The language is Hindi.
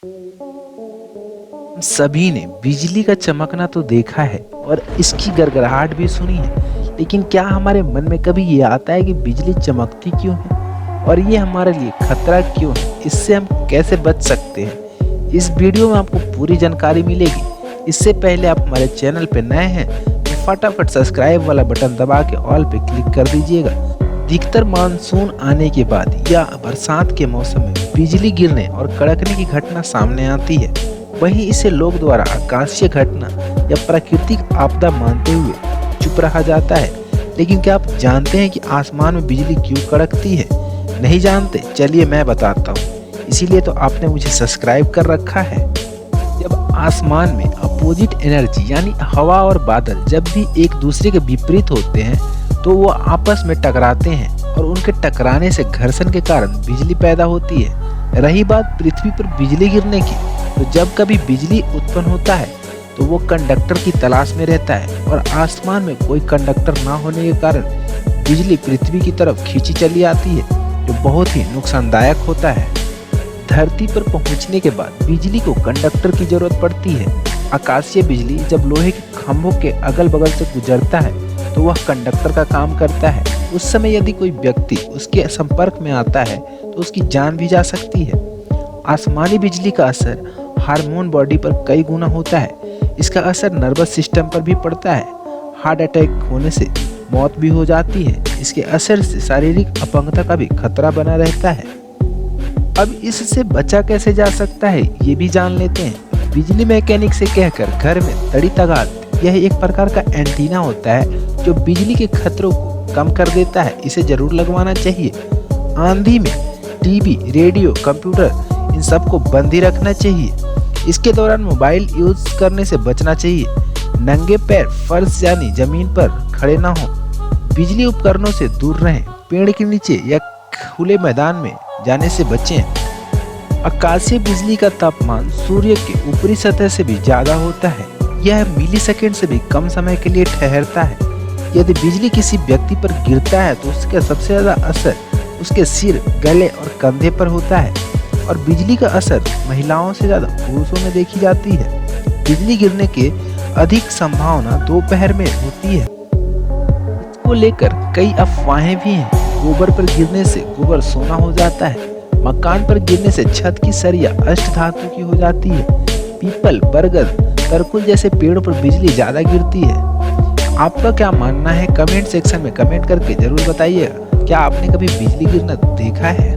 हम सभी ने बिजली का चमकना तो देखा है और इसकी गड़गड़ाहट भी सुनी है, लेकिन क्या हमारे मन में कभी ये आता है कि बिजली चमकती क्यों है और ये हमारे लिए खतरा क्यों है, इससे हम कैसे बच सकते हैं। इस वीडियो में आपको पूरी जानकारी मिलेगी। इससे पहले आप हमारे चैनल पर नए हैं तो फटाफट सब्सक्राइब वाला बटन दबा के ऑल पे क्लिक कर दीजिएगा। अधिकतर मानसून आने के बाद या बरसात के मौसम में बिजली गिरने और कड़कने की घटना सामने आती है। वहीं इसे लोग द्वारा आकाशीय घटना या प्राकृतिक आपदा मानते हुए चुप रहा जाता है। लेकिन क्या आप जानते हैं कि आसमान में बिजली क्यों कड़कती है? नहीं जानते? चलिए मैं बताता हूँ। इसीलिए तो आपने मुझे सब्सक्राइब कर रखा है। जब आसमान में अपोजिट एनर्जी यानी हवा और बादल जब भी एक दूसरे के विपरीत होते हैं तो वो आपस में टकराते हैं और उनके टकराने से घर्षण के कारण बिजली पैदा होती है। रही बात पृथ्वी पर बिजली गिरने की, तो जब कभी बिजली उत्पन्न होता है तो वो कंडक्टर की तलाश में रहता है और आसमान में कोई कंडक्टर ना होने के कारण बिजली पृथ्वी की तरफ खींची चली आती है, जो बहुत ही नुकसानदायक होता है। धरती पर पहुंचने के बाद बिजली को कंडक्टर की जरूरत पड़ती है। आकाशीय बिजली जब लोहे के खंभों के अगल बगल से गुजरता है तो वह कंडक्टर का काम करता है। उस समय यदि कोई व्यक्ति उसके संपर्क में आता है तो उसकी जान भी जा सकती है। आसमानी बिजली का असर हार्मोन बॉडी पर कई गुना होता है। इसका असर नर्वस सिस्टम पर भी पड़ता है। हार्ट अटैक होने से मौत भी हो जाती है। इसके असर से शारीरिक अपंगता का भी खतरा बना रहता है। अब इससे बचा कैसे जा सकता है ये भी जान लेते हैं। बिजली मैकेनिक से कहकर घर में तड़ी तगाड़, यह एक प्रकार का एंटीना होता है जो बिजली के खतरों को कम कर देता है। इसे जरूर लगवाना चाहिए। आंधी में टीवी, रेडियो, कंप्यूटर इन सब को बंद ही रखना चाहिए। इसके दौरान मोबाइल यूज करने से बचना चाहिए। नंगे पैर फर्श यानी जमीन पर खड़े ना हो। बिजली उपकरणों से दूर रहें। पेड़ के नीचे या खुले मैदान में जाने से बचें। आकाशीय बिजली का तापमान सूर्य के ऊपरी सतह से भी ज्यादा होता है। यह मिलीसेकंड से भी कम समय के लिए ठहरता है। यदि बिजली किसी व्यक्ति पर गिरता है तो उसका सबसे ज्यादा असर उसके सिर, गले और कंधे पर होता है और बिजली का असर महिलाओं से ज्यादा पुरुषों में देखी जाती है। बिजली गिरने के अधिक संभावना दोपहर में होती है। इसको लेकर कई अफवाहें भी हैं। गोबर पर गिरने से गोबर सोना हो जाता है। मकान पर गिरने से छत की सरिया अष्ट धातु की हो जाती है। पीपल, बरगद, तरकुल जैसे पेड़ों पर बिजली ज्यादा गिरती है। आपका क्या मानना है? कमेंट सेक्शन में कमेंट करके जरूर बताइएगा। क्या आपने कभी बिजली गिरना देखा है?